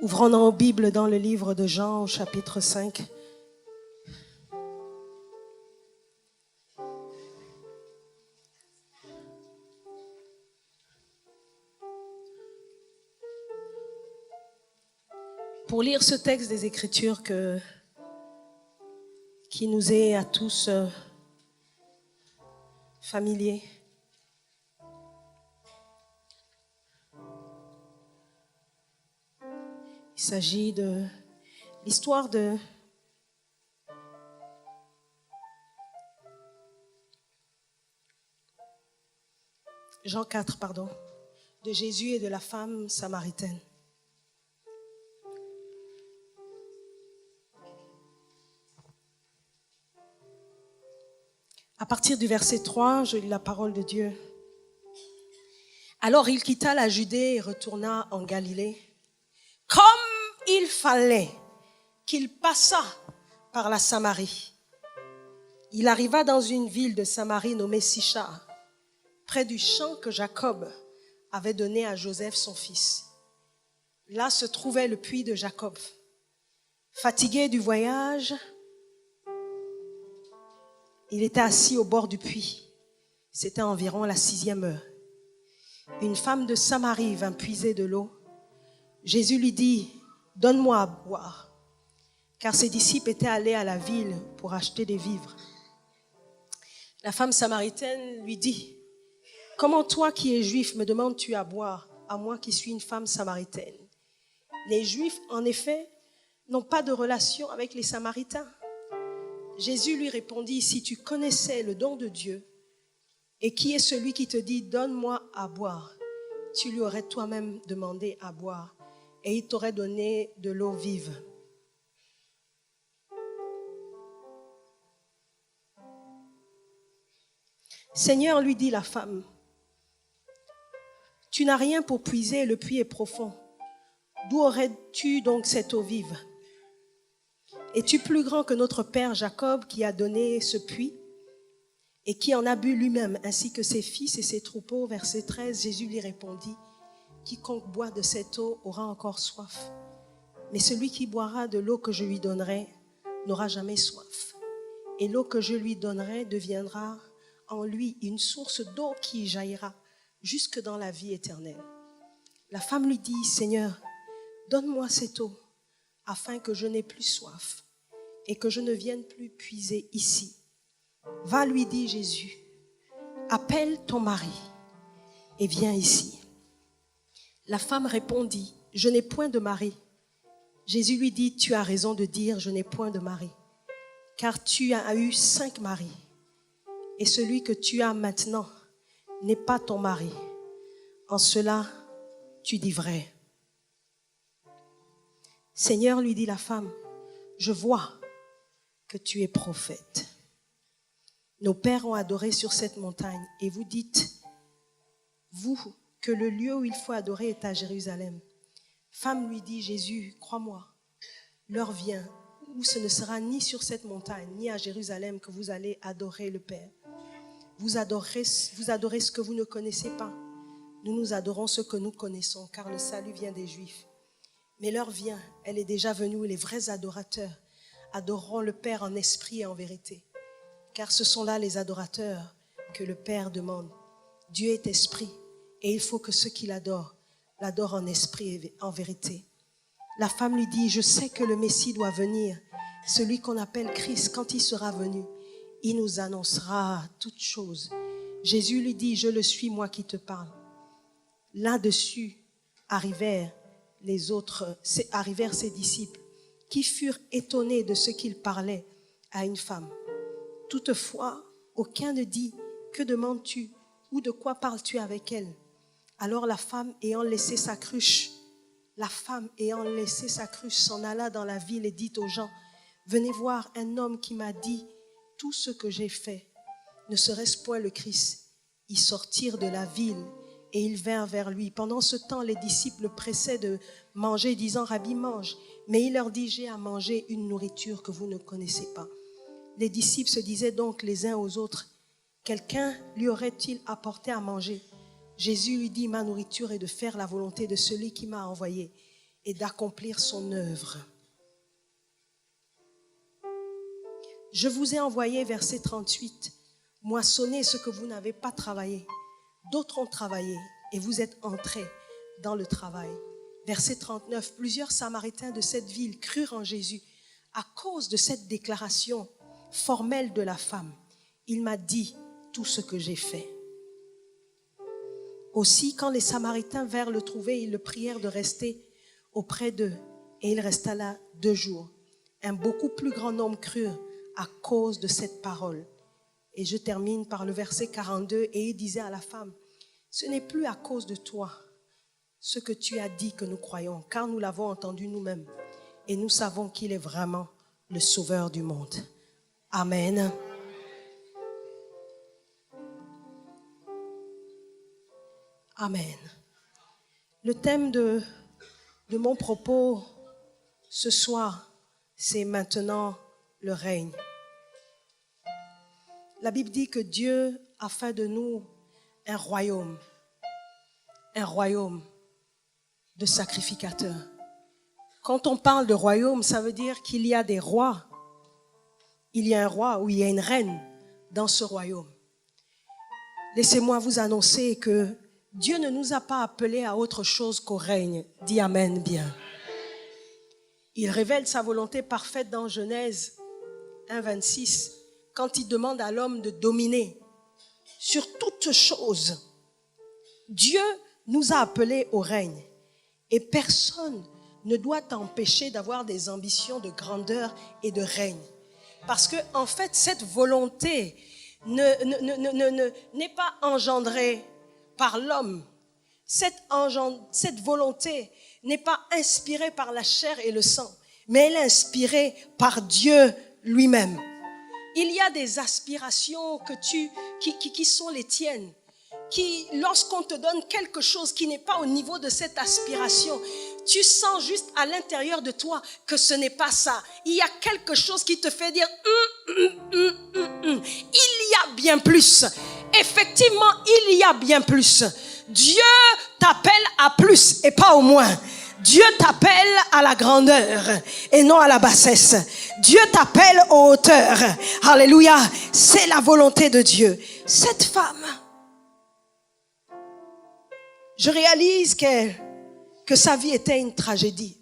Ouvrons nos Bibles dans le livre de Jean au chapitre 5. Pour lire ce texte des Écritures qui nous est à tous familier. Il s'agit de l'histoire de Jean 4, de Jésus et de la femme samaritaine. À partir du verset 3, je lis la parole de Dieu. Alors il quitta la Judée et retourna en Galilée, comme il fallait qu'il passât par la Samarie. Il arriva dans une ville de Samarie nommée Sichar, près du champ que Jacob avait donné à Joseph son fils. Là se trouvait le puits de Jacob. Fatigué du voyage, il était assis au bord du puits. C'était environ la 6e heure. Une femme de Samarie vint puiser de l'eau. Jésus lui dit, « Donne-moi à boire. » Car ses disciples étaient allés à la ville pour acheter des vivres. La femme samaritaine lui dit, « Comment toi qui es juif me demandes-tu à boire, à moi qui suis une femme samaritaine ?» Les Juifs, en effet, n'ont pas de relation avec les Samaritains. Jésus lui répondit, « Si tu connaissais le don de Dieu, et qui est celui qui te dit, donne-moi à boire, tu lui aurais toi-même demandé à boire, et il t'aurait donné de l'eau vive. » Seigneur, lui dit la femme, tu n'as rien pour puiser, le puits est profond. D'où aurais-tu donc cette eau vive? Es-tu plus grand que notre père Jacob qui a donné ce puits et qui en a bu lui-même, ainsi que ses fils et ses troupeaux? Verset 13, Jésus lui répondit, quiconque boit de cette eau aura encore soif. Mais celui qui boira de l'eau que je lui donnerai n'aura jamais soif. Et l'eau que je lui donnerai deviendra en lui une source d'eau qui jaillira jusque dans la vie éternelle. La femme lui dit, Seigneur, donne-moi cette eau afin que je n'ai plus soif et que je ne vienne plus puiser ici. Va, lui dit Jésus, appelle ton mari et viens ici. La femme répondit, je n'ai point de mari. Jésus lui dit, tu as raison de dire, je n'ai point de mari, car tu as eu 5 maris, et celui que tu as maintenant n'est pas ton mari. En cela, tu dis vrai. Seigneur, lui dit la femme, je vois que tu es prophète. Nos pères ont adoré sur cette montagne, et vous dites, vous, que le lieu où il faut adorer est à Jérusalem. Femme, lui dit Jésus, crois-moi, l'heure vient où ce ne sera ni sur cette montagne, ni à Jérusalem que vous allez adorer le Père. Vous adorez ce que vous ne connaissez pas. Nous adorons ce que nous connaissons, car le salut vient des Juifs. Mais l'heure vient, elle est déjà venue, où les vrais adorateurs adoreront le Père en esprit et en vérité. Car ce sont là les adorateurs que le Père demande. Dieu est esprit, et il faut que ceux qui l'adorent en esprit et en vérité. La femme lui dit, je sais que le Messie doit venir, celui qu'on appelle Christ. Quand il sera venu, il nous annoncera toutes choses. Jésus lui dit, je le suis, moi qui te parle. Là-dessus arrivèrent ses disciples, qui furent étonnés de ce qu'il parlait à une femme. Toutefois, aucun ne dit, que demandes-tu ou de quoi parles-tu avec elle? Alors la femme ayant laissé sa cruche s'en alla dans la ville et dit aux gens, venez voir un homme qui m'a dit tout ce que j'ai fait. Ne serait-ce point le Christ? Ils sortirent de la ville et ils vinrent vers lui. Pendant ce temps, les disciples le pressaient de manger, disant, Rabbi, mange. Mais il leur dit, j'ai à manger une nourriture que vous ne connaissez pas. Les disciples se disaient donc les uns aux autres, quelqu'un lui aurait-il apporté à manger? Jésus lui dit, ma nourriture est de faire la volonté de celui qui m'a envoyé et d'accomplir son œuvre. Je vous ai envoyé, verset 38, moissonnez ce que vous n'avez pas travaillé. D'autres ont travaillé et vous êtes entrés dans le travail. Verset 39, plusieurs Samaritains de cette ville crurent en Jésus à cause de cette déclaration formelle de la femme. Il m'a dit tout ce que j'ai fait. Aussi, quand les Samaritains vinrent le trouver, ils le prièrent de rester auprès d'eux. Et il resta là 2 jours. Un beaucoup plus grand nombre crurent à cause de cette parole. Et je termine par le verset 42. Et il disait à la femme, ce n'est plus à cause de toi ce que tu as dit que nous croyons, car nous l'avons entendu nous-mêmes. Et nous savons qu'il est vraiment le sauveur du monde. Amen. Amen. Le thème de mon propos ce soir, c'est maintenant le règne. La Bible dit que Dieu a fait de nous un royaume de sacrificateurs. Quand on parle de royaume, ça veut dire qu'il y a des rois. Il y a un roi ou il y a une reine dans ce royaume. Laissez-moi vous annoncer que Dieu ne nous a pas appelés à autre chose qu'au règne. Dis Amen bien. Il révèle sa volonté parfaite dans Genèse 1,26, quand il demande à l'homme de dominer sur toutes choses. Dieu nous a appelés au règne et personne ne doit t'empêcher d'avoir des ambitions de grandeur et de règne. Parce que, en fait, cette volonté n'est pas engendrée par l'homme. Cette volonté n'est pas inspirée par la chair et le sang, mais elle est inspirée par Dieu lui-même. Il y a des aspirations qui sont les tiennes, qui, lorsqu'on te donne quelque chose qui n'est pas au niveau de cette aspiration, tu sens juste à l'intérieur de toi que ce n'est pas ça. Il y a quelque chose qui te fait dire il y a bien plus. Effectivement, il y a bien plus. Dieu t'appelle à plus et pas au moins. Dieu t'appelle à la grandeur et non à la bassesse. Dieu t'appelle aux hauteurs. Alléluia. C'est la volonté de Dieu. Cette femme, je réalise que sa vie était une tragédie.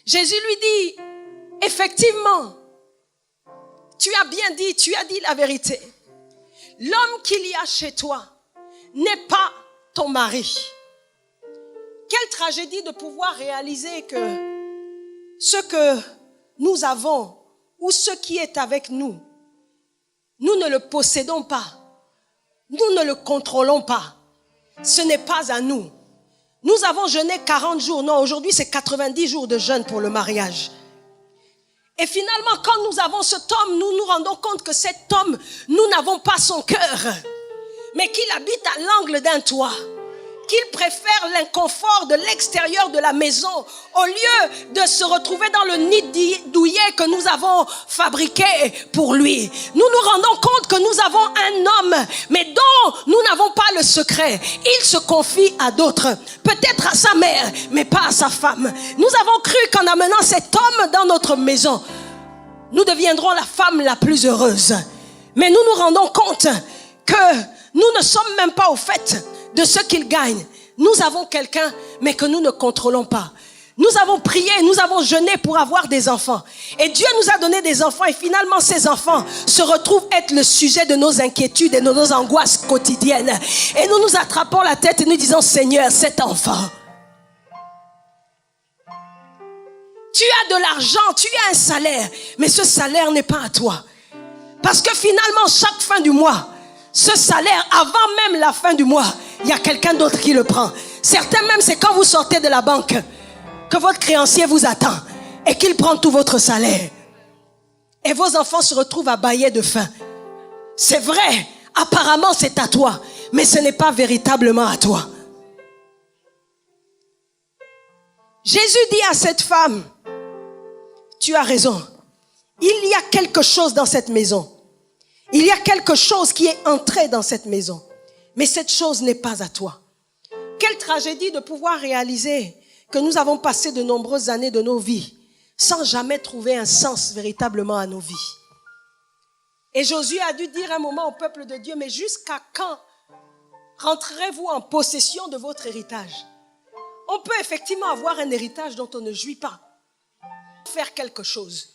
Jésus lui dit, effectivement, tu as bien dit, tu as dit la vérité. L'homme qu'il y a chez toi n'est pas ton mari. Quelle tragédie de pouvoir réaliser que ce que nous avons ou ce qui est avec nous, nous ne le possédons pas. Nous ne le contrôlons pas. Ce n'est pas à nous. Nous avons jeûné 40 jours. Non, aujourd'hui c'est 90 jours de jeûne pour le mariage. Et finalement, quand nous avons cet homme, nous nous rendons compte que cet homme, nous n'avons pas son cœur, mais qu'il habite à l'angle d'un toit. Qu'il préfère l'inconfort de l'extérieur de la maison au lieu de se retrouver dans le nid douillet que nous avons fabriqué pour lui. Nous nous rendons compte que nous avons un homme, mais dont nous n'avons pas le secret. Il se confie à d'autres, peut-être à sa mère, mais pas à sa femme. Nous avons cru qu'en amenant cet homme dans notre maison, nous deviendrons la femme la plus heureuse. Mais nous nous rendons compte que nous ne sommes même pas au fait de ce qu'il gagne. Nous avons quelqu'un, mais que nous ne contrôlons pas. Nous avons prié, nous avons jeûné pour avoir des enfants. Et Dieu nous a donné des enfants et finalement ces enfants se retrouvent être le sujet de nos inquiétudes et de nos angoisses quotidiennes. Et nous nous attrapons la tête et nous disons, Seigneur, cet enfant, tu as de l'argent, tu as un salaire, mais ce salaire n'est pas à toi. Parce que finalement, chaque fin du mois, ce salaire, avant même la fin du mois, il y a quelqu'un d'autre qui le prend. Certains même, c'est quand vous sortez de la banque que votre créancier vous attend et qu'il prend tout votre salaire. Et vos enfants se retrouvent à bâiller de faim. C'est vrai, apparemment c'est à toi, mais ce n'est pas véritablement à toi. Jésus dit à cette femme, tu as raison, il y a quelque chose dans cette maison. Il y a quelque chose qui est entré dans cette maison. Mais cette chose n'est pas à toi. Quelle tragédie de pouvoir réaliser que nous avons passé de nombreuses années de nos vies sans jamais trouver un sens véritablement à nos vies. Et Josué a dû dire un moment au peuple de Dieu, mais jusqu'à quand rentrerez-vous en possession de votre héritage? On peut effectivement avoir un héritage dont on ne jouit pas. Faire quelque chose.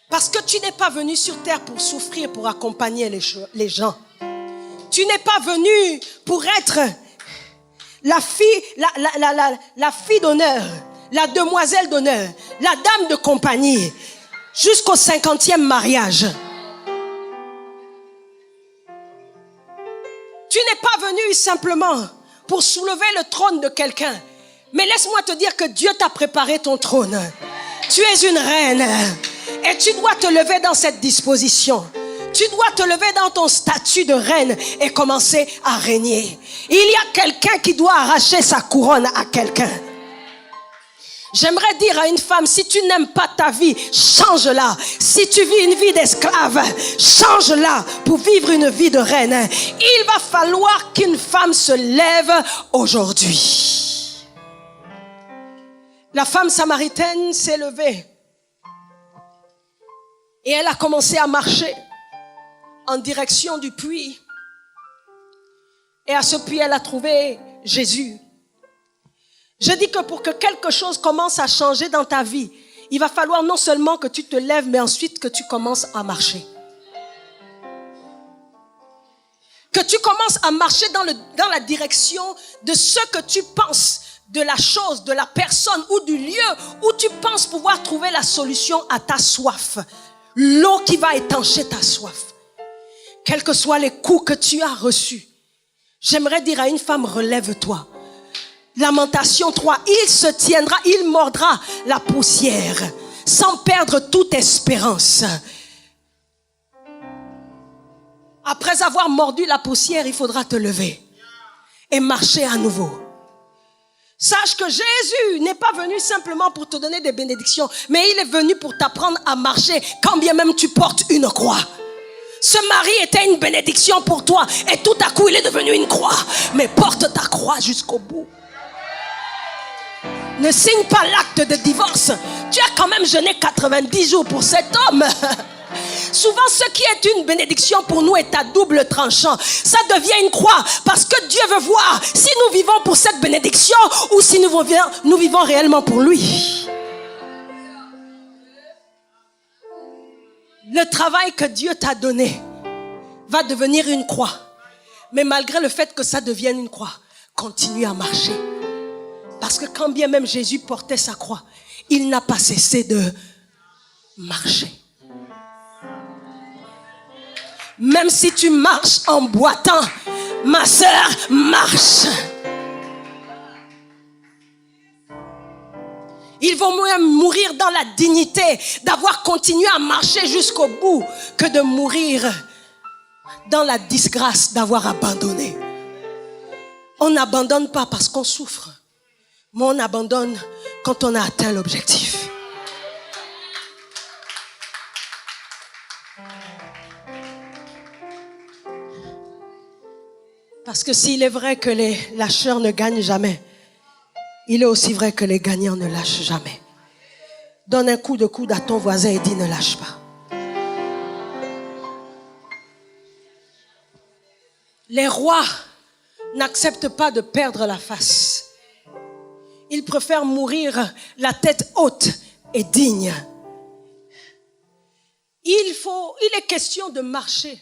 Parce que tu n'es pas venu sur terre pour souffrir, pour accompagner les gens. Tu n'es pas venu pour être la fille d'honneur, la demoiselle d'honneur, la dame de compagnie, jusqu'au 50e mariage. Tu n'es pas venu simplement pour soulever le trône de quelqu'un. Mais laisse-moi te dire que Dieu t'a préparé ton trône. Tu es une reine et tu dois te lever dans cette disposition. Tu dois te lever dans ton statut de reine et commencer à régner. Il y a quelqu'un qui doit arracher sa couronne à quelqu'un. J'aimerais dire à une femme, si tu n'aimes pas ta vie, change-la. Si tu vis une vie d'esclave, change-la pour vivre une vie de reine. Il va falloir qu'une femme se lève aujourd'hui. La femme samaritaine s'est levée et elle a commencé à marcher en direction du puits. Et à ce puits, elle a trouvé Jésus. Je dis que pour que quelque chose commence à changer dans ta vie, il va falloir non seulement que tu te lèves, mais ensuite que tu commences à marcher. Que tu commences à marcher dans la direction de ce que tu penses, de la chose, de la personne ou du lieu où tu penses pouvoir trouver la solution à ta soif. L'eau qui va étancher ta soif. Quels que soient les coups que tu as reçus, j'aimerais dire à une femme, relève-toi. Lamentation 3, il se tiendra, il mordra la poussière sans perdre toute espérance. Après avoir mordu la poussière, il faudra te lever et marcher à nouveau. Sache que Jésus n'est pas venu simplement pour te donner des bénédictions, mais il est venu pour t'apprendre à marcher quand bien même tu portes une croix. Ce mari était une bénédiction pour toi et tout à coup il est devenu une croix. Mais porte ta croix jusqu'au bout. Ne signe pas l'acte de divorce. Tu as quand même jeûné 90 jours pour cet homme. Souvent, ce qui est une bénédiction pour nous est à double tranchant. Ça devient une croix parce que Dieu veut voir si nous vivons pour cette bénédiction ou si nous vivons réellement pour lui. Le travail que Dieu t'a donné va devenir une croix. Mais malgré le fait que ça devienne une croix, continue à marcher. Parce que quand bien même Jésus portait sa croix, il n'a pas cessé de marcher. Même si tu marches en boitant, ma sœur, marche. Il vaut mieux mourir dans la dignité d'avoir continué à marcher jusqu'au bout que de mourir dans la disgrâce d'avoir abandonné. On n'abandonne pas parce qu'on souffre, mais on abandonne quand on a atteint l'objectif. Parce que s'il est vrai que les lâcheurs ne gagnent jamais, il est aussi vrai que les gagnants ne lâchent jamais. Donne un coup de coude à ton voisin et dis ne lâche pas. Les rois n'acceptent pas de perdre la face. Ils préfèrent mourir la tête haute et digne. Il est question de marcher.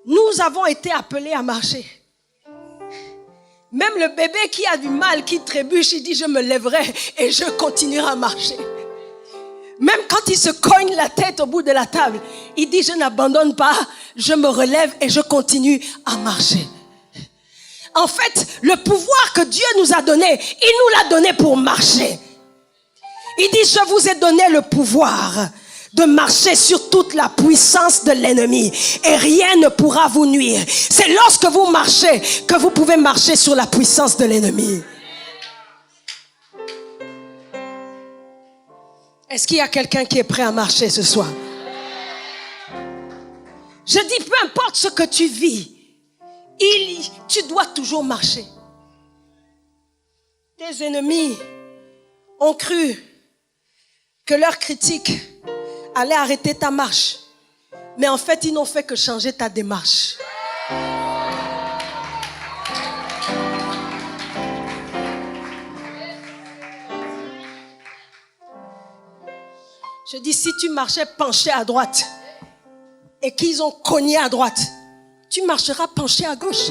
Nous avons été appelés à marcher. Même le bébé qui a du mal, qui trébuche, il dit je me lèverai et je continuerai à marcher. Même quand il se cogne la tête au bout de la table, il dit je n'abandonne pas, je me relève et je continue à marcher. En fait, le pouvoir que Dieu nous a donné, il nous l'a donné pour marcher. Il dit je vous ai donné le pouvoir de marcher sur toute la puissance de l'ennemi et rien ne pourra vous nuire. C'est lorsque vous marchez que vous pouvez marcher sur la puissance de l'ennemi. Est-ce qu'il y a quelqu'un qui est prêt à marcher ce soir? Je dis peu importe ce que tu vis, tu dois toujours marcher. Tes ennemis ont cru que leur critique allait arrêter ta marche. Mais en fait, ils n'ont fait que changer ta démarche. Je dis, si tu marchais penché à droite et qu'ils ont cogné à droite, tu marcheras penché à gauche.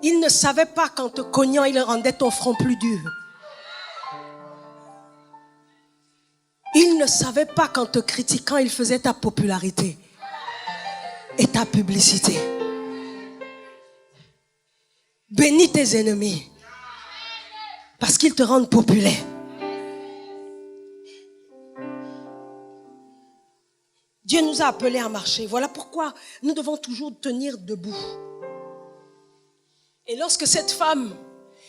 Ils ne savaient pas qu'en te cognant, ils rendaient ton front plus dur. Ils ne savaient pas qu'en te critiquant, ils faisaient ta popularité et ta publicité. Bénis tes ennemis parce qu'ils te rendent populaire. Dieu nous a appelés à marcher. Voilà pourquoi nous devons toujours tenir debout. Et lorsque cette femme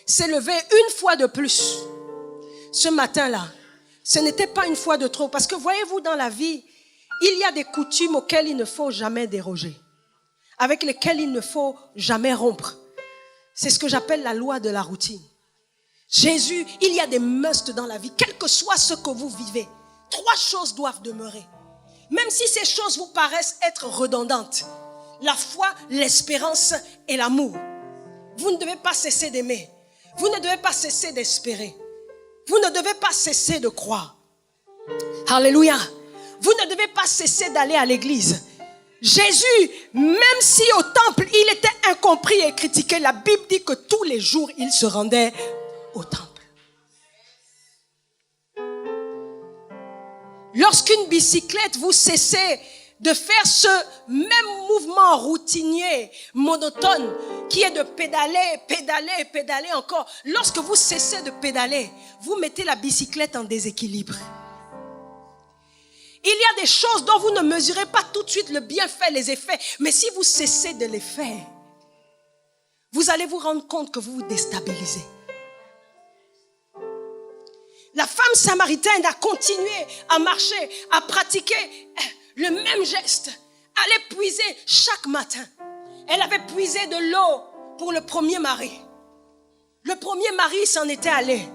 s'est levée une fois de plus, ce matin-là, ce n'était pas une fois de trop. Parce que voyez-vous, dans la vie, il y a des coutumes auxquelles il ne faut jamais déroger, avec lesquelles il ne faut jamais rompre. C'est ce que j'appelle la loi de la routine. Jésus, il y a des musts dans la vie, quel que soit ce que vous vivez. 3 choses doivent demeurer. Même si ces choses vous paraissent être redondantes. La foi, l'espérance et l'amour. Vous ne devez pas cesser d'aimer. Vous ne devez pas cesser d'espérer. Vous ne devez pas cesser de croire. Alléluia. Vous ne devez pas cesser d'aller à l'église. Jésus, même si au temple, il était incompris et critiqué, la Bible dit que tous les jours, il se rendait au temple. Lorsqu'une bicyclette, vous cessez de faire ce même mouvement routinier, monotone, qui est de pédaler, pédaler, pédaler encore. Lorsque vous cessez de pédaler, vous mettez la bicyclette en déséquilibre. Il y a des choses dont vous ne mesurez pas tout de suite le bienfait, les effets. Mais si vous cessez de les faire, vous allez vous rendre compte que vous vous déstabilisez. La femme samaritaine a continué à marcher, à pratiquer le même geste. Elle puiser chaque matin. Elle avait puisé de l'eau pour le premier mari. Le premier mari s'en était allé.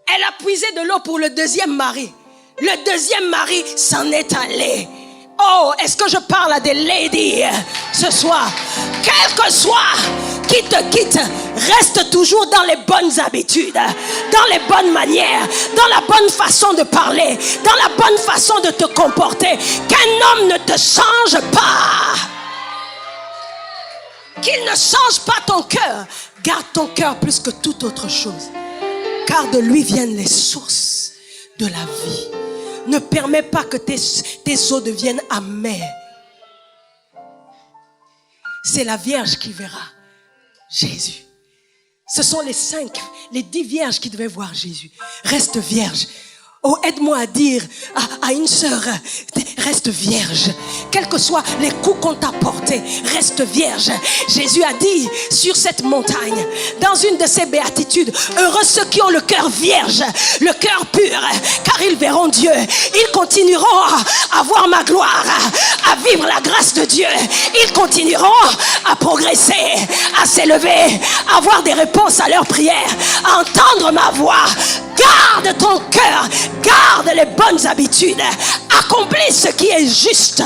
Elle a puisé de l'eau pour le deuxième mari. Le deuxième mari s'en est allé. Oh, est-ce que je parle à des ladies ce soir? Quel que soit qui te quitte, reste toujours dans les bonnes habitudes, dans les bonnes manières, dans la bonne façon de parler, dans la bonne façon de te comporter. Qu'un homme ne te change pas. Qu'il ne change pas ton cœur. Garde ton cœur plus que toute autre chose. Car de lui viennent les sources de la vie. Ne permets pas que tes eaux deviennent amères. C'est la Vierge qui verra Jésus. Ce sont les 10 vierges qui devaient voir Jésus. Reste vierge. Oh, aide-moi à dire à une sœur, reste vierge. Quels que soient les coups qu'on t'a portés, reste vierge. Jésus a dit sur cette montagne, dans une de ses béatitudes, heureux ceux qui ont le cœur vierge, le cœur pur, car ils verront Dieu. Ils continueront à voir ma gloire, à vivre la grâce de Dieu. Ils continueront à progresser, à s'élever, à avoir des réponses à leurs prières, à entendre ma voix. Garde ton cœur, garde les bonnes habitudes, accomplis ce qui est juste.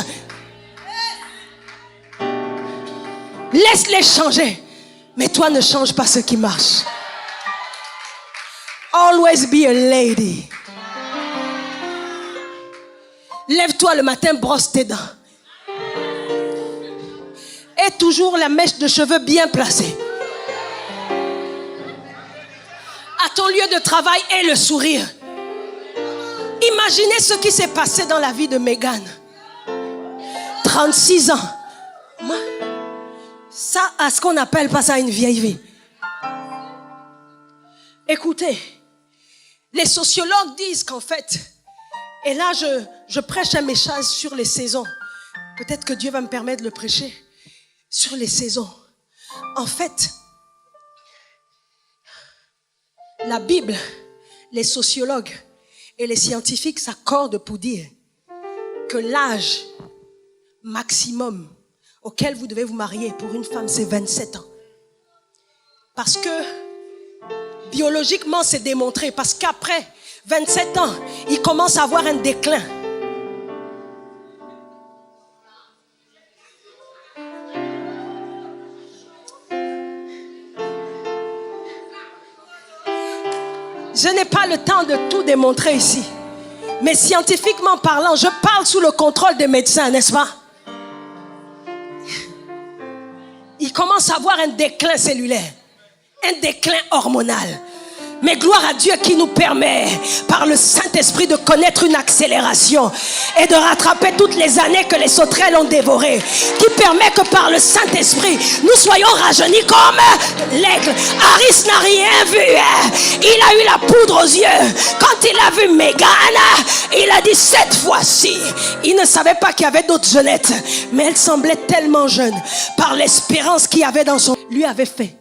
Laisse-les changer, mais toi ne change pas ce qui marche. Always be a lady. Lève-toi le matin, brosse tes dents. Et toujours la mèche de cheveux bien placée. À ton lieu de travail et le sourire. Imaginez ce qui s'est passé dans la vie de Megan. 36 ans. Ça, à ce qu'on appelle pas ça une vieille vie. Écoutez, les sociologues disent qu'en fait, et là je prêche un message sur les saisons. Peut-être que Dieu va me permettre de le prêcher sur les saisons. En fait, la Bible, les sociologues Et les scientifiques s'accordent pour dire que l'âge maximum auquel vous devez vous marier pour une femme, c'est 27 ans. Parce que biologiquement, c'est démontré. Parce qu'après 27 ans, il commence à avoir un déclin. Je n'ai pas le temps de tout démontrer ici. Mais scientifiquement parlant, je parle sous le contrôle des médecins, n'est-ce pas? Il commence à avoir un déclin cellulaire, un déclin hormonal. Mais gloire à Dieu qui nous permet, par le Saint-Esprit, de connaître une accélération et de rattraper toutes les années que les sauterelles ont dévorées. Qui permet que par le Saint-Esprit, nous soyons rajeunis comme l'aigle. Harris n'a rien vu. Il a eu la poudre aux yeux. Quand il a vu Mégane, il a dit cette fois-ci. Il ne savait pas qu'il y avait d'autres jeunettes. Mais elle semblait tellement jeune. Par l'espérance qu'il y avait dans son... Lui avait fait.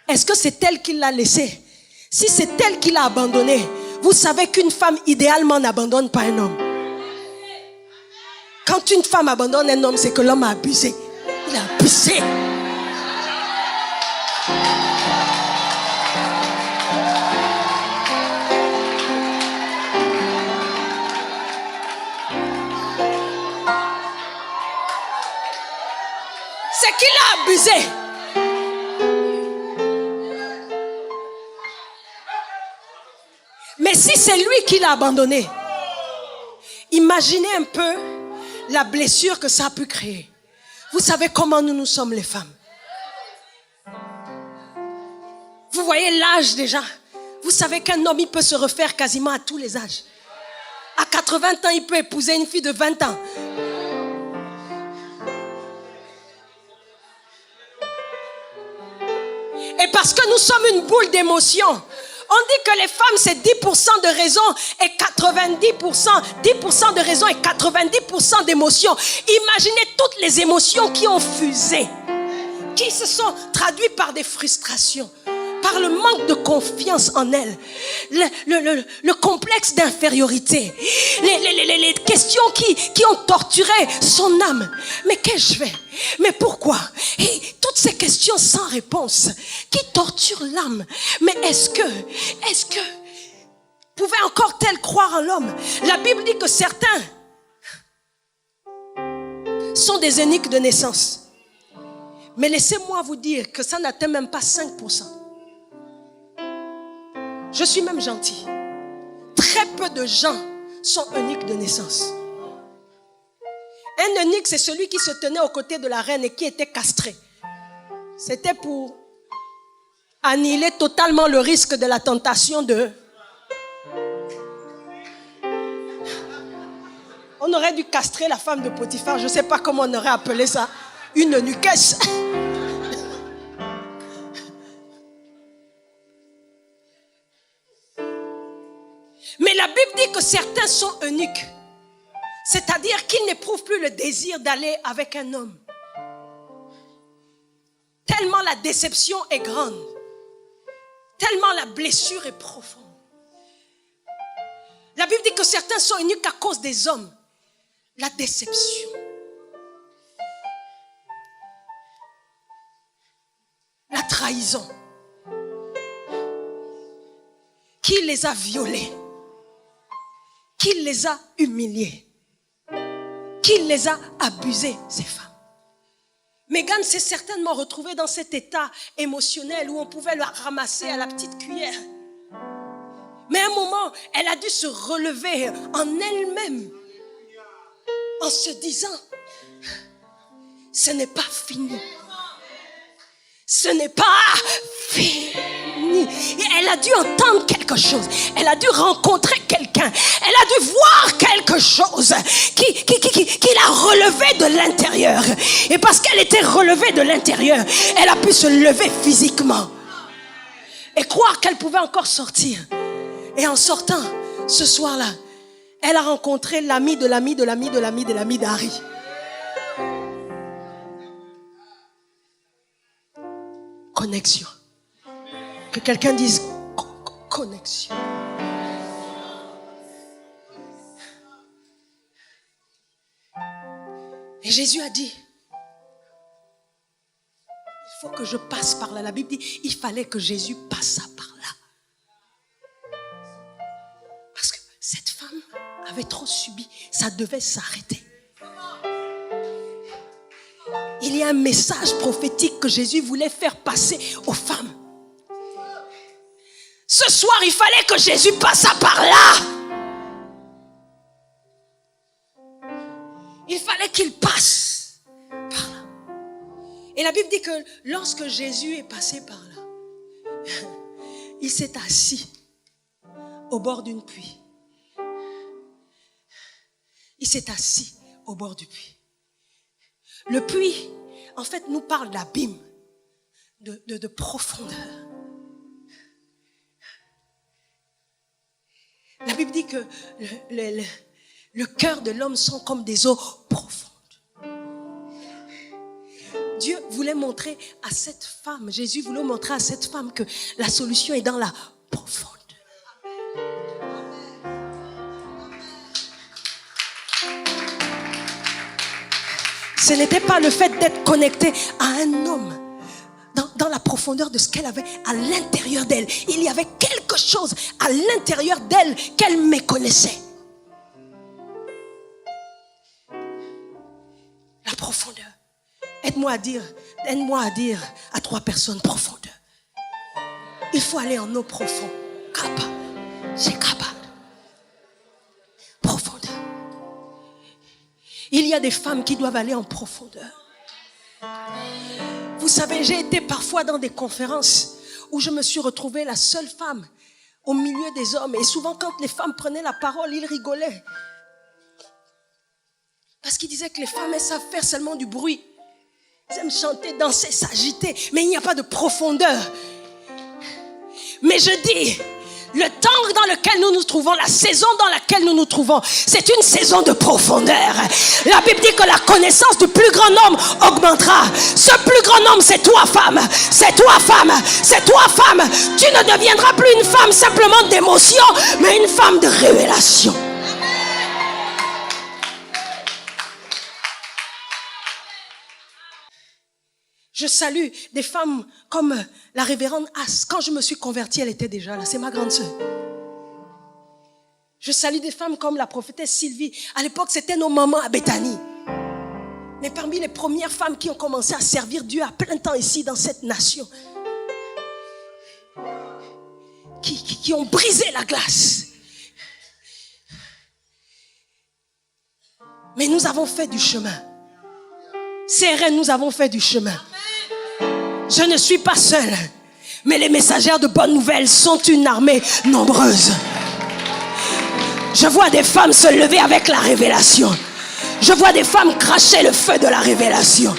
Est-ce que c'est elle qui l'a laissé? Si c'est elle qui l'a abandonné, vous savez qu'une femme idéalement n'abandonne pas un homme. Quand une femme abandonne un homme, c'est que l'homme a abusé. Il a abusé. C'est qu'il a abusé. Mais si c'est lui qui l'a abandonné, imaginez un peu la blessure que ça a pu créer. Vous savez comment nous sommes les femmes. Vous voyez l'âge déjà. Vous savez qu'un homme, il peut se refaire quasiment à tous les âges. À 80 ans, il peut épouser une fille de 20 ans. Et parce que nous sommes une boule d'émotions, on dit que les femmes, c'est 10% de raison et 10% de raison et 90% d'émotions. Imaginez toutes les émotions qui ont fusé, qui se sont traduites par des frustrations, par le manque de confiance en elle, le complexe d'infériorité, les questions qui ont torturé son âme. Mais qu'ai-je fait? Mais pourquoi? Et toutes ces questions sans réponse qui torturent l'âme. Mais est-ce que pouvait encore-t-elle croire en l'homme? La Bible dit que certains sont des eunuques de naissance. Mais laissez-moi vous dire que ça n'atteint même pas 5%. Je suis même gentil. Très peu de gens sont eunuques de naissance. Un eunuque, c'est celui qui se tenait aux côtés de la reine et qui était castré. C'était pour annihiler totalement le risque de la tentation de... On aurait dû castrer la femme de Potiphar. Je ne sais pas comment on aurait appelé ça. Une eunuquesse. Mais la Bible dit que certains sont eunuques. C'est-à-dire qu'ils n'éprouvent plus le désir d'aller avec un homme. Tellement la déception est grande. Tellement la blessure est profonde. La Bible dit que certains sont eunuques à cause des hommes. La déception. La trahison. Qui les a violés? Qui les a humiliés? Qui les a abusés, ces femmes? Mégane s'est certainement retrouvée dans cet état émotionnel où on pouvait la ramasser à la petite cuillère. Mais à un moment, elle a dû se relever en elle-même en se disant, ce n'est pas fini. Ce n'est pas fini. Et elle a dû entendre quelque chose. Elle a dû rencontrer quelqu'un. Elle a dû voir quelque chose qui l'a relevée de l'intérieur. Et parce qu'elle était relevée de l'intérieur, elle a pu se lever physiquement. Et croire qu'elle pouvait encore sortir. Et en sortant, ce soir-là, elle a rencontré l'ami de l'ami de l'ami de l'ami de l'ami d'Harry. Connexion. Que quelqu'un dise connexion. Jésus a dit, il faut que je passe par là. La Bible dit, il fallait que Jésus passât par là. Parce que cette femme avait trop subi, ça devait s'arrêter. Il y a un message prophétique que Jésus voulait faire passer aux femmes. Ce soir, il fallait que Jésus passât par là. Il fallait qu'il passe par là. Et la Bible dit que lorsque Jésus est passé par là, il s'est assis au bord d'une puits. Il s'est assis au bord du puits. Le puits, en fait, nous parle d'abîme, de profondeur. La Bible dit que le cœur de l'homme sont comme des eaux profondes. Dieu voulait montrer à cette femme, Jésus voulait montrer à cette femme que la solution est dans la profondeur. Ce n'était pas le fait d'être connecté à un homme dans la profondeur de ce qu'elle avait à l'intérieur d'elle. Il y avait quelque chose à l'intérieur d'elle qu'elle méconnaissait. La profondeur. Aide-moi à dire à 3 personnes profondeur. Il faut aller en eau profonde. Kappa, c'est kappa. Profondeur. Il y a des femmes qui doivent aller en profondeur. Vous savez, j'ai été parfois dans des conférences où je me suis retrouvée la seule femme au milieu des hommes. Et souvent, quand les femmes prenaient la parole, ils rigolaient. Parce qu'ils disaient que les femmes, elles savent faire seulement du bruit. Elles aiment chanter, danser, s'agiter. Mais il n'y a pas de profondeur. Mais je dis, le temps dans lequel nous nous trouvons, la saison dans laquelle nous nous trouvons, c'est une saison de profondeur. La Bible dit que la connaissance du plus grand nombre augmentera. Ce plus grand nombre, c'est toi, femme. C'est toi, femme. C'est toi, femme. Tu ne deviendras plus une femme simplement d'émotion, mais une femme de révélation. Je salue des femmes comme la révérende As. Quand je me suis convertie, elle était déjà là. C'est ma grande sœur. Je salue des femmes comme la prophétesse Sylvie. À l'époque, c'était nos mamans à Béthanie. Mais parmi les premières femmes qui ont commencé à servir Dieu à plein temps ici dans cette nation. Qui ont brisé la glace. Mais nous avons fait du chemin. CRN, nous avons fait du chemin. Je ne suis pas seule, mais les messagères de bonnes nouvelles sont une armée nombreuse. Je vois des femmes se lever avec la révélation. Je vois des femmes cracher le feu de la révélation.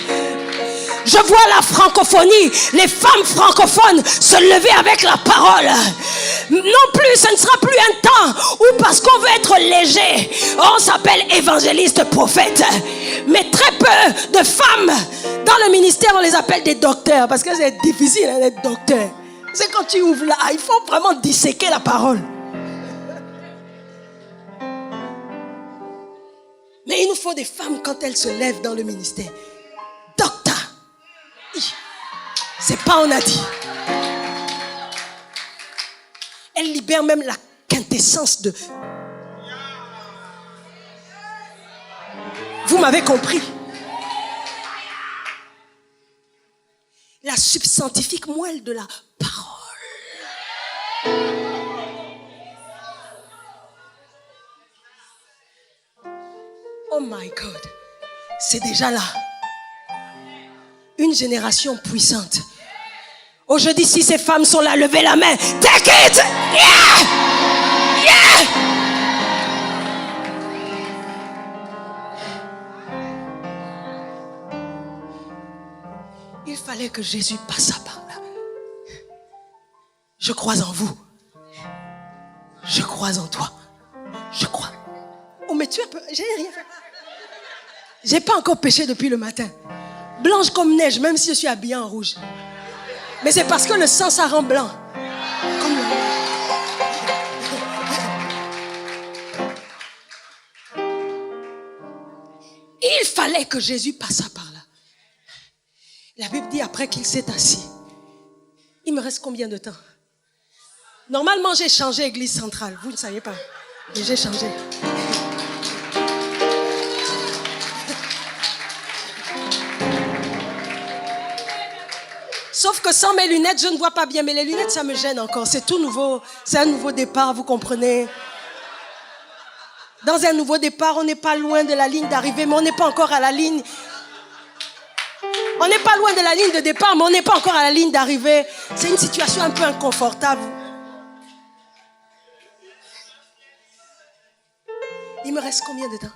Je vois la francophonie, les femmes francophones se lever avec la parole. Non plus, ce ne sera plus un temps où parce qu'on veut être léger, on s'appelle évangéliste, prophète. Mais très peu de femmes dans le ministère, on les appelle des docteurs parce que c'est difficile d'être docteur. C'est quand tu ouvres là, il faut vraiment disséquer la parole. Mais il nous faut des femmes quand elles se lèvent dans le ministère. Docteur. C'est pas on a dit. Elle libère même la quintessence de... Vous m'avez compris. La substantifique moelle de la parole. Oh my God. C'est déjà là. Une génération puissante. Aujourd'hui, si ces femmes sont là, levez la main. Take it! Yeah! Yeah! Il fallait que Jésus passât par là. Je crois en vous. Je crois en toi. Je crois. Oh, mais tu as peur. J'ai rien fait. J'ai pas encore péché depuis le matin. Blanche comme neige, même si je suis habillée en rouge. Mais c'est parce que le sang, ça rend blanc. Comme le... Il fallait que Jésus passât par là. La Bible dit après qu'il s'est assis. Il me reste combien de temps? Normalement, j'ai changé église centrale. Vous ne savez pas. Mais j'ai changé. Sauf que sans mes lunettes, je ne vois pas bien. Mais les lunettes, ça me gêne encore. C'est tout nouveau. C'est un nouveau départ, vous comprenez? Dans un nouveau départ, on n'est pas loin de la ligne d'arrivée, mais on n'est pas encore à la ligne. On n'est pas loin de la ligne de départ, mais on n'est pas encore à la ligne d'arrivée. C'est une situation un peu inconfortable. Il me reste combien de temps?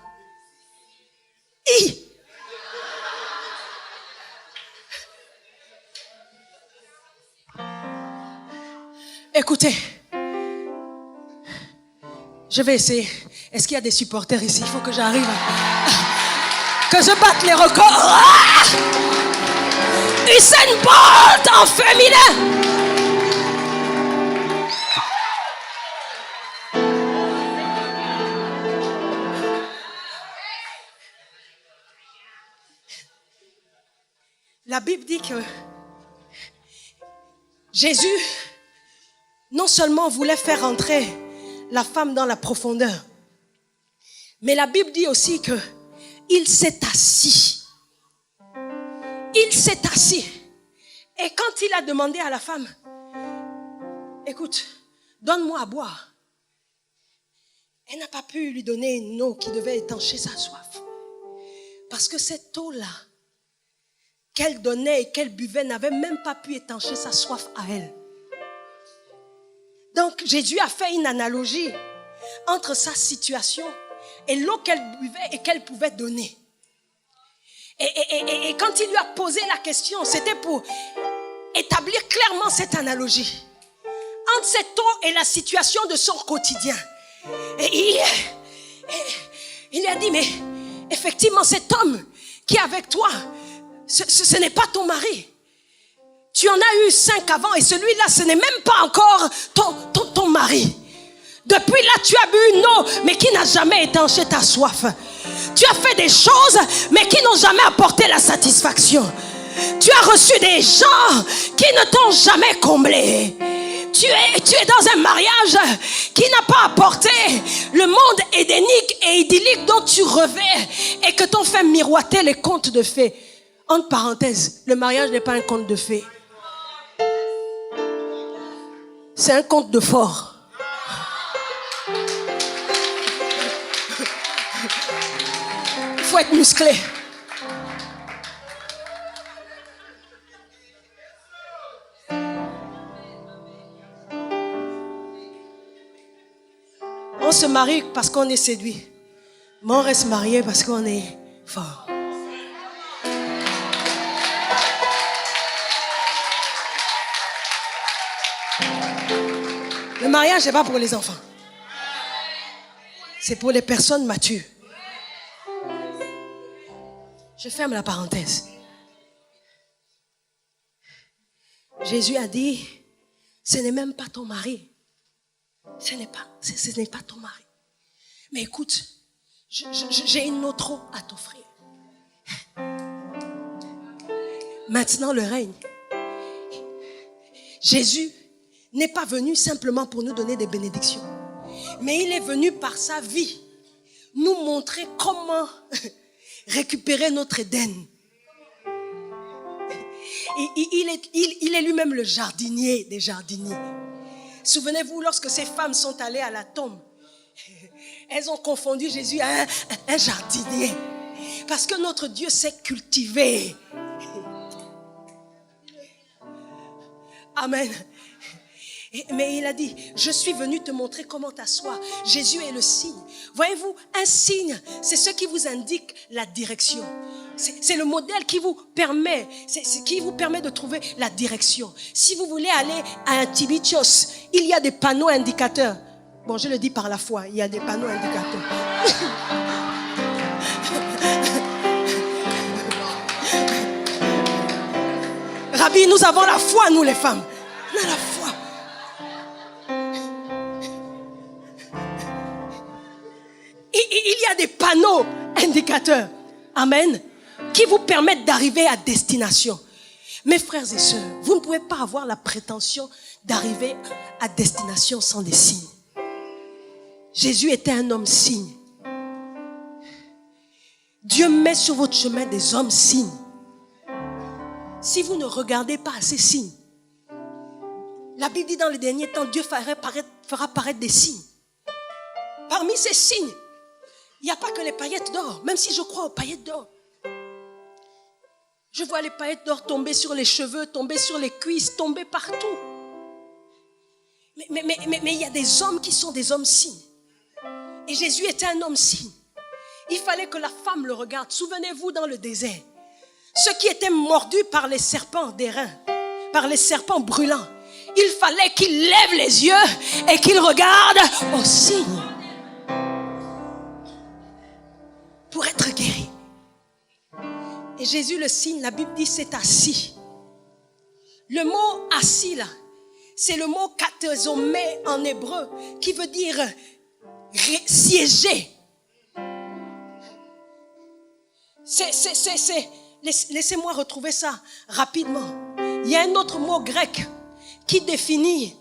Écoutez, je vais essayer. Est-ce qu'il y a des supporters ici? Il faut que j'arrive que je batte les records. Usain Bolt en féminin. La Bible dit que Jésus non seulement voulait faire entrer la femme dans la profondeur, mais la Bible dit aussi que il s'est assis. Il s'est assis. Et quand il a demandé à la femme, écoute, donne-moi à boire, elle n'a pas pu lui donner une eau qui devait étancher sa soif. Parce que cette eau-là qu'elle donnait et qu'elle buvait n'avait même pas pu étancher sa soif à elle. Donc Jésus a fait une analogie entre sa situation et l'eau qu'elle buvait et qu'elle pouvait donner. Et quand il lui a posé la question, c'était pour établir clairement cette analogie entre cette eau et la situation de son quotidien. Et il lui a dit, mais effectivement cet homme qui est avec toi, ce n'est pas ton mari. Tu en as eu 5 avant et celui-là, ce n'est même pas encore ton mari. Depuis là, tu as bu une eau, mais qui n'a jamais étanché ta soif. Tu as fait des choses, mais qui n'ont jamais apporté la satisfaction. Tu as reçu des gens qui ne t'ont jamais comblé. Tu es dans un mariage qui n'a pas apporté le monde édénique et idyllique dont tu rêvais et que t'ont fait miroiter les contes de fées. Entre parenthèses, le mariage n'est pas un conte de fées. C'est un conte de fort. Il faut être musclé. On se marie parce qu'on est séduit. Mais on reste marié parce qu'on est fort. Le mariage n'est pas pour les enfants. C'est pour les personnes matures. Je ferme la parenthèse. Jésus a dit, ce n'est même pas ton mari. Ce n'est pas ton mari. Mais écoute, j'ai une autre eau à t'offrir. Maintenant le règne. Jésus n'est pas venu simplement pour nous donner des bénédictions, mais il est venu par sa vie nous montrer comment récupérer notre Éden. Il est lui-même le jardinier des jardiniers. Souvenez-vous, lorsque ces femmes sont allées à la tombe, elles ont confondu Jésus à un jardinier. Parce que notre Dieu sait cultiver. Amen. Mais il a dit, je suis venu te montrer comment t'asseoir. Jésus est le signe. Voyez-vous, un signe, c'est ce qui vous indique la direction. C'est le modèle qui vous permet, c'est ce qui vous permet de trouver la direction. Si vous voulez aller à un Tibichos, il y a des panneaux indicateurs. Bon, je le dis par la foi, il y a des panneaux indicateurs. Rabbi, nous avons la foi, nous les femmes. On a la foi. Il y a des panneaux indicateurs. Amen. Qui vous permettent d'arriver à destination. Mes frères et sœurs, vous ne pouvez pas avoir la prétention d'arriver à destination sans des signes. Jésus était un homme signe. Dieu met sur votre chemin des hommes signes. Si vous ne regardez pas à ces signes, la Bible dit dans les derniers temps, Dieu fera paraître des signes. Parmi ces signes, il n'y a pas que les paillettes d'or, même si je crois aux paillettes d'or. Je vois les paillettes d'or tomber sur les cheveux, tomber sur les cuisses, tomber partout. Mais il y a des hommes qui sont des hommes signes. Et Jésus était un homme signe. Il fallait que la femme le regarde. Souvenez-vous dans le désert, ceux qui étaient mordus par les serpents d'airain, par les serpents brûlants, il fallait qu'il lève les yeux et qu'il regarde au signe pour être guéri. Et Jésus le signe, la Bible dit c'est assis. Le mot assis là, c'est le mot katezomé en hébreu qui veut dire siéger. Laissez-moi retrouver ça rapidement. Il y a un autre mot grec qui définit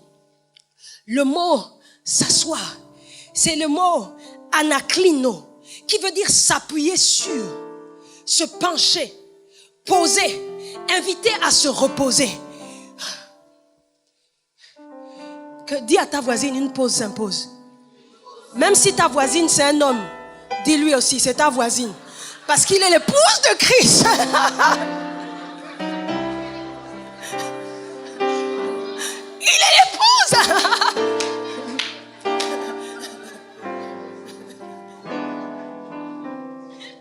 le mot s'asseoir. C'est le mot anaklino qui veut dire s'appuyer sur, se pencher, poser, inviter à se reposer. Dis à ta voisine, une pause s'impose. Même si ta voisine c'est un homme, dis-lui aussi, c'est ta voisine. Parce qu'il est l'épouse de Christ. Il est l'épouse.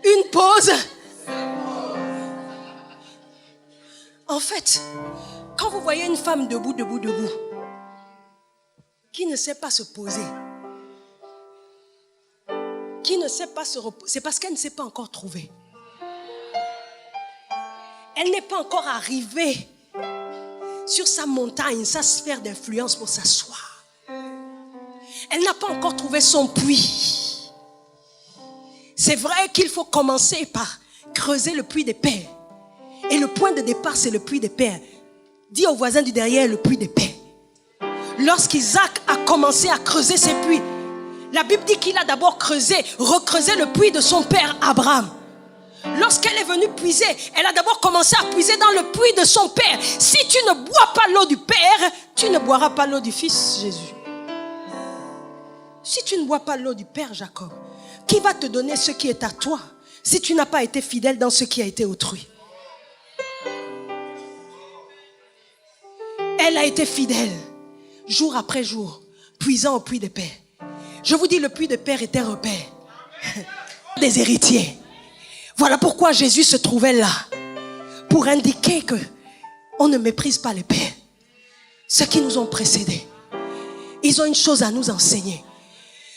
Une pause. En fait, quand vous voyez une femme debout, qui ne sait pas se poser, qui ne sait pas se reposer, c'est parce qu'elle ne s'est pas encore trouvée. Elle n'est pas encore arrivée sur sa montagne, sa sphère d'influence pour s'asseoir. Elle n'a pas encore trouvé son puits. C'est vrai qu'il faut commencer par creuser le puits des pères. Et le point de départ, c'est le puits des pères. Dis au voisin du derrière, le puits des pères. Lorsqu'Isaac a commencé à creuser ses puits, la Bible dit qu'il a d'abord recreusé le puits de son père Abraham. Lorsqu'elle est venue puiser, elle a d'abord commencé à puiser dans le puits de son père. Si tu ne bois pas l'eau du père, tu ne boiras pas l'eau du fils Jésus. Si tu ne bois pas l'eau du père Jacob, qui va te donner ce qui est à toi si tu n'as pas été fidèle dans ce qui a été autrui? Elle a été fidèle, jour après jour, puisant au puits des pères. Je vous dis, le puits des pères est un repère des héritiers. Voilà pourquoi Jésus se trouvait là, pour indiquer que on ne méprise pas les pères. Ceux qui nous ont précédés, ils ont une chose à nous enseigner.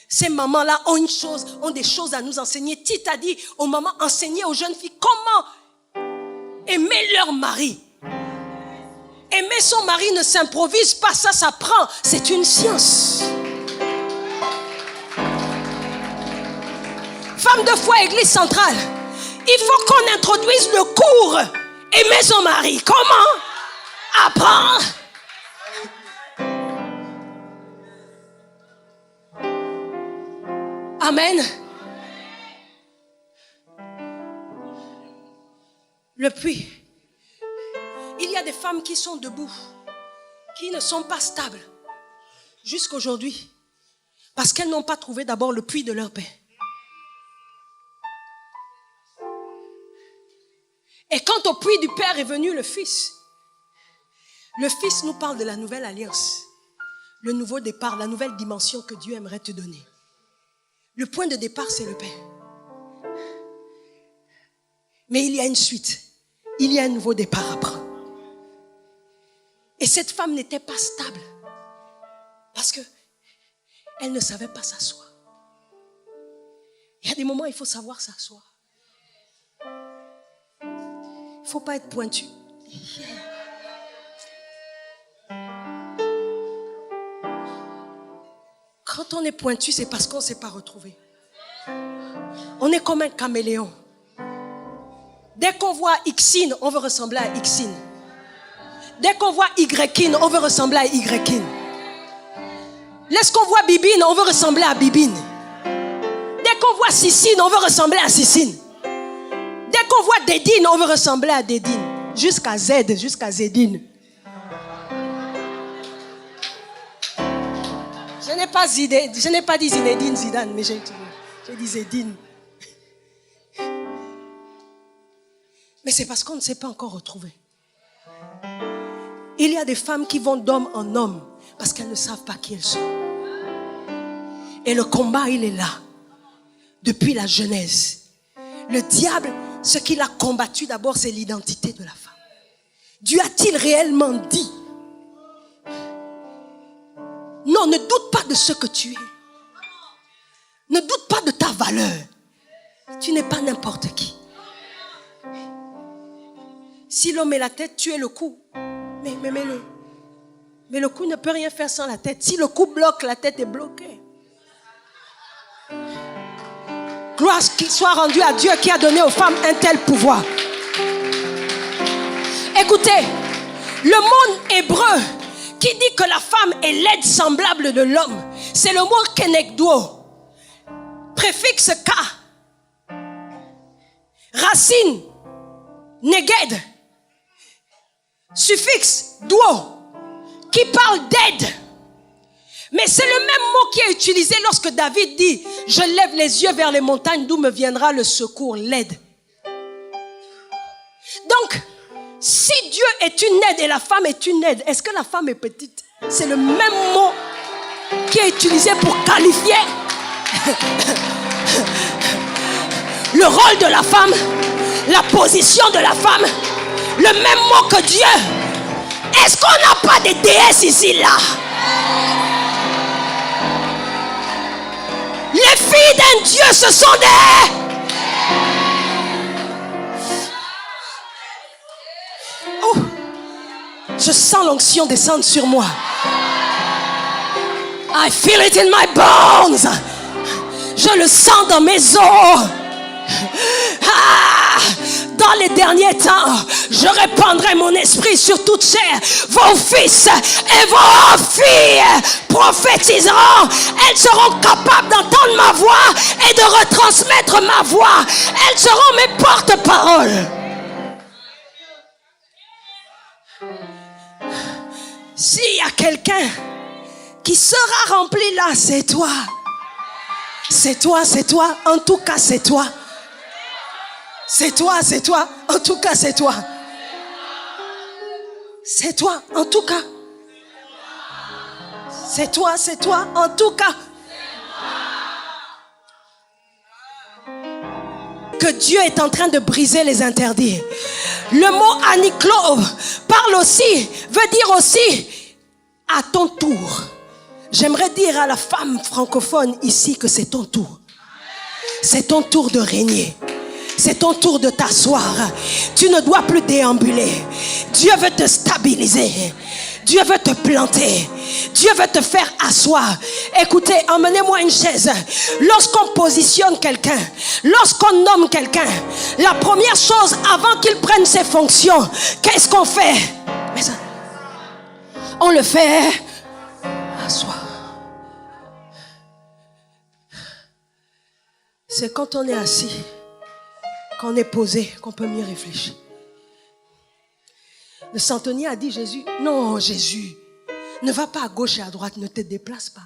Ces mamans-là ont des choses à nous enseigner. Tite a dit aux mamans, enseignez aux jeunes filles comment aimer leur mari. Aimer son mari ne s'improvise pas, ça s'apprend. C'est une science. Femme de foi, Église centrale, il faut qu'on introduise le cours. Aimer son mari. Comment? Apprendre. Amen. Le puits. Il y a des femmes qui sont debout, qui ne sont pas stables jusqu'aujourd'hui, parce qu'elles n'ont pas trouvé d'abord le puits de leur père. Et quand au puits du Père est venu le Fils nous parle de la nouvelle alliance, le nouveau départ, la nouvelle dimension que Dieu aimerait te donner. Le point de départ, c'est le Père. Mais il y a une suite. Il y a un nouveau départ à prendre. Et cette femme n'était pas stable parce que elle ne savait pas s'asseoir. Il y a des moments où il faut savoir s'asseoir. Il ne faut pas être pointu. Quand on est pointu, c'est parce qu'on ne s'est pas retrouvé. On est comme un caméléon. Dès qu'on voit Xine, on veut ressembler à Xine. Dès qu'on voit Ykine, on veut ressembler à Ykine. Laisse qu'on voit Bibine, on veut ressembler à Bibine. Dès qu'on voit Sissine, on veut ressembler à Sissine. Dès qu'on voit Dédine, on veut ressembler à Dédine. Jusqu'à Z, jusqu'à Zédine. Je n'ai pas dit Zinedine Zidane, mais j'ai dit Zédine. Mais c'est parce qu'on ne s'est pas encore retrouvé. Il y a des femmes qui vont d'homme en homme parce qu'elles ne savent pas qui elles sont. Et le combat, il est là. Depuis la Genèse. Le diable, ce qu'il a combattu d'abord, c'est l'identité de la femme. Dieu a-t-il réellement dit? Non, ne doute pas de ce que tu es. Ne doute pas de ta valeur. Tu n'es pas n'importe qui. Si l'homme est la tête, tu es le cou. Mais mets-le. Mais le cou ne peut rien faire sans la tête. Si le cou bloque, la tête est bloquée. Gloire qu'il soit rendue à Dieu qui a donné aux femmes un tel pouvoir. Écoutez, le monde hébreu qui dit que la femme est laide semblable de l'homme, c'est le mot kenegdo. Préfixe ka. Racine neged. Suffixe duo. Qui parle d'aide. Mais c'est le même mot qui est utilisé lorsque David dit « Je lève les yeux vers les montagnes d'où me viendra le secours, l'aide. » Donc, si Dieu est une aide et la femme est une aide, est-ce que la femme est petite? C'est le même mot qui est utilisé pour qualifier le rôle de la femme, la position de la femme, le même mot que Dieu. Est-ce qu'on n'a pas de déesses ici, là? Les filles d'un Dieu, ce sont des... Oh, je sens l'onction descendre sur moi. I feel it in my bones. Je le sens dans mes os. Dans les derniers temps, je répandrai mon esprit sur toute chair. Vos fils et vos filles prophétiseront. Elles seront capables d'entendre ma voix et de retransmettre ma voix. Elles seront mes porte-paroles. S'il y a quelqu'un qui sera rempli là, c'est toi. C'est toi, c'est toi. En tout cas, c'est toi. C'est toi, c'est toi. En tout cas, c'est toi. C'est toi, en tout cas. C'est toi, en tout cas. Que Dieu est en train de briser les interdits. Le mot aniklo parle aussi, veut dire aussi à ton tour. J'aimerais dire à la femme francophone ici que c'est ton tour. C'est ton tour de régner. C'est ton tour de t'asseoir. Tu ne dois plus déambuler. Dieu veut te stabiliser. Dieu veut te planter. Dieu veut te faire asseoir. Écoutez, emmenez-moi une chaise. Lorsqu'on positionne quelqu'un, lorsqu'on nomme quelqu'un, la première chose avant qu'il prenne ses fonctions, qu'est-ce qu'on fait? On le fait asseoir. C'est quand on est assis, qu'on est posé, qu'on peut mieux réfléchir. Le centenier a dit Jésus, non Jésus, ne va pas à gauche et à droite, ne te déplace pas.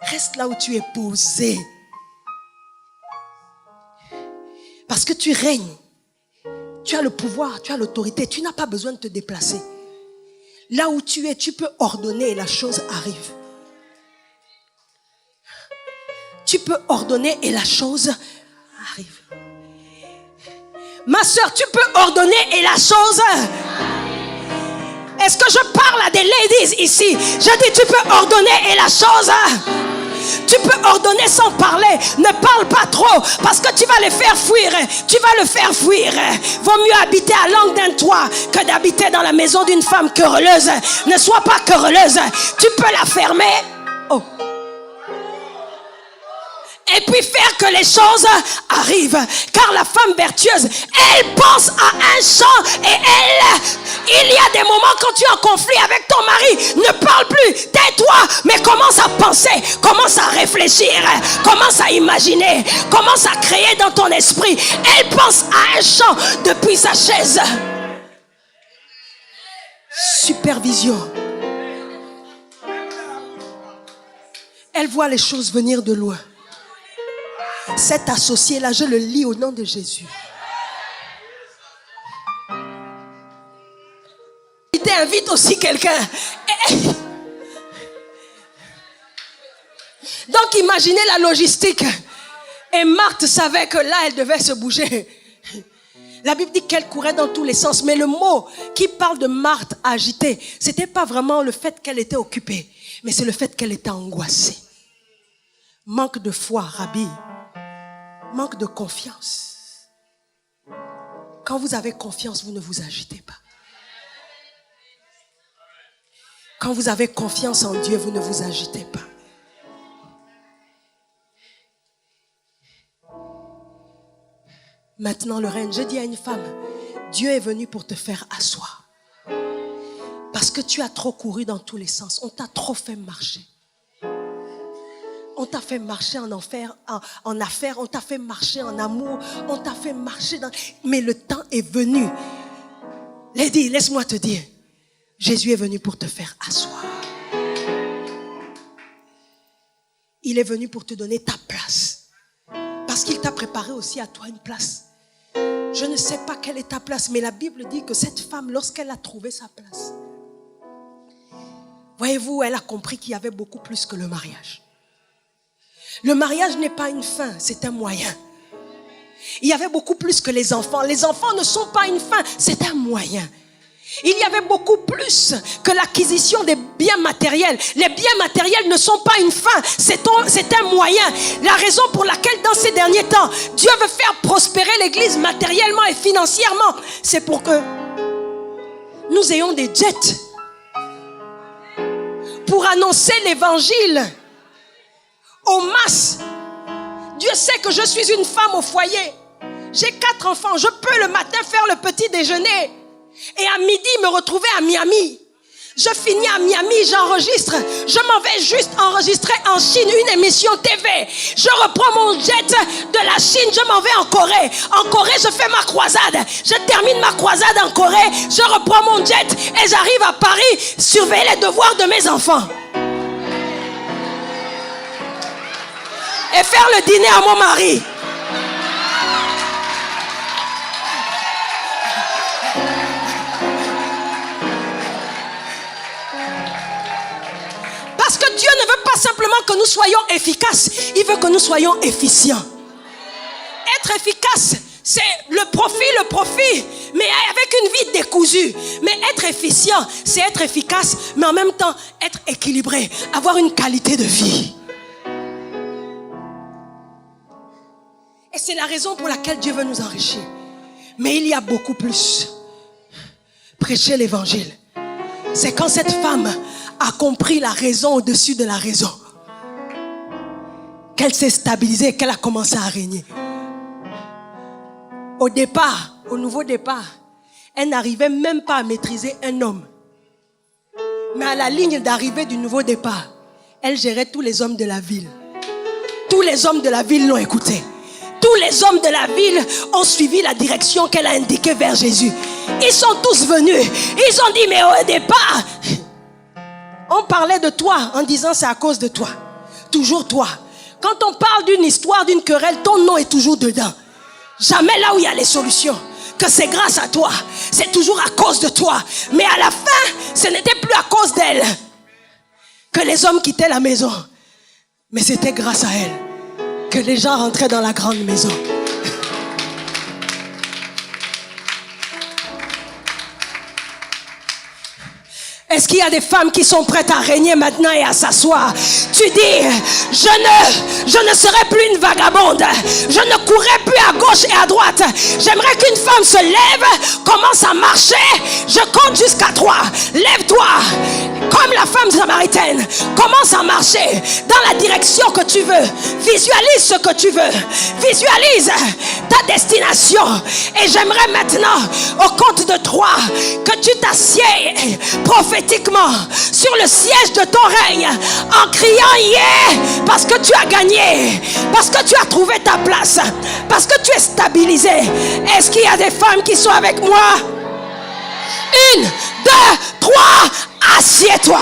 Reste là où tu es posé. Parce que tu règnes. Tu as le pouvoir, tu as l'autorité, tu n'as pas besoin de te déplacer. Là où tu es, tu peux ordonner et la chose arrive. Tu peux ordonner et la chose arrive. Ma soeur, tu peux ordonner et la chose arrive. Est-ce que je parle à des ladies ici? Je dis tu peux ordonner et la chose. Tu peux ordonner sans parler. Ne parle pas trop parce que tu vas les faire fuir. Tu vas le faire fuir. Vaut mieux habiter à l'angle d'un toit que d'habiter dans la maison d'une femme querelleuse. Ne sois pas querelleuse. Tu peux la fermer. Oh. et puis faire que les choses arrivent. Car la femme vertueuse, elle pense à un champ et il y a des moments quand tu es en conflit avec ton mari, ne parle plus, tais-toi, mais commence à penser, commence à réfléchir, commence à imaginer, commence à créer dans ton esprit. Elle pense à un champ depuis sa chaise. Supervision. Elle voit les choses venir de loin. Cet associé-là, je le lis au nom de Jésus. Il invite aussi quelqu'un. Donc imaginez la logistique. Et Marthe savait que là, elle devait se bouger. La Bible dit qu'elle courait dans tous les sens. Mais le mot qui parle de Marthe agitée, ce n'était pas vraiment le fait qu'elle était occupée, mais c'est le fait qu'elle était angoissée. Manque de foi, Rabbi. Manque de confiance. Quand vous avez confiance, vous ne vous agitez pas. Quand vous avez confiance en Dieu, vous ne vous agitez pas. Maintenant le règne, je dis à une femme, Dieu est venu pour te faire asseoir. Parce que tu as trop couru dans tous les sens. On t'a trop fait marcher. On t'a fait marcher en affaires, on t'a fait marcher en amour, on t'a fait marcher dans... Mais le temps est venu. Lady, laisse-moi te dire, Jésus est venu pour te faire asseoir. Il est venu pour te donner ta place. Parce qu'il t'a préparé aussi à toi une place. Je ne sais pas quelle est ta place, mais la Bible dit que cette femme, lorsqu'elle a trouvé sa place, voyez-vous, elle a compris qu'il y avait beaucoup plus que le mariage. Le mariage n'est pas une fin, c'est un moyen. Il y avait beaucoup plus que les enfants. Les enfants ne sont pas une fin, c'est un moyen. Il y avait beaucoup plus que l'acquisition des biens matériels. Les biens matériels ne sont pas une fin, c'est un moyen. La raison pour laquelle dans ces derniers temps, Dieu veut faire prospérer l'église matériellement et financièrement, c'est pour que nous ayons des jets pour annoncer l'évangile aux masses. Dieu sait que je suis une femme au foyer. J'ai 4 enfants. Je peux le matin faire le petit déjeuner et à midi me retrouver à Miami. Je finis à Miami, j'enregistre. Je m'en vais juste enregistrer en Chine une émission TV. Je reprends mon jet de la Chine, je m'en vais en Corée. En Corée, je fais ma croisade. Je termine ma croisade en Corée. Je reprends mon jet et j'arrive à Paris surveiller les devoirs de mes enfants. Et faire le dîner à mon mari. Parce que Dieu ne veut pas simplement que nous soyons efficaces, il veut que nous soyons efficients. Être efficace, c'est le profit, mais avec une vie décousue. Mais être efficient, c'est être efficace, mais en même temps être équilibré, avoir une qualité de vie. Et c'est la raison pour laquelle Dieu veut nous enrichir. Mais il y a beaucoup plus. Prêcher l'évangile. C'est quand cette femme a compris la raison au-dessus de la raison, qu'elle s'est stabilisée, qu'elle a commencé à régner. Au départ, au nouveau départ, elle n'arrivait même pas à maîtriser un homme. Mais à la ligne d'arrivée du nouveau départ, elle gérait tous les hommes de la ville. Tous les hommes de la ville l'ont écoutée. Tous les hommes de la ville ont suivi la direction qu'elle a indiquée vers Jésus. Ils sont tous venus. Ils ont dit, mais au départ, on parlait de toi en disant c'est à cause de toi. Toujours toi. Quand on parle d'une histoire, d'une querelle, ton nom est toujours dedans. Jamais là où il y a les solutions. Que c'est grâce à toi. C'est toujours à cause de toi. Mais à la fin, ce n'était plus à cause d'elle que les hommes quittaient la maison. Mais c'était grâce à elle que les gens rentraient dans la grande maison. Est-ce qu'il y a des femmes qui sont prêtes à régner maintenant et à s'asseoir? Tu dis, je ne serai plus une vagabonde. Je ne courrai plus à gauche et à droite. J'aimerais qu'une femme se lève, commence à marcher. Je compte jusqu'à 3. Lève-toi. Comme la femme samaritaine. Commence à marcher dans la direction que tu veux. Visualise ce que tu veux. Visualise ta destination. Et j'aimerais maintenant, au compte de 3, que tu t'assieds prophétiquement sur le siège de ton règne en criant yeah, parce que tu as gagné, parce que tu as trouvé ta place, parce que tu es stabilisé. Est-ce qu'il y a des femmes qui sont avec moi? 1, 2, 3, assieds-toi.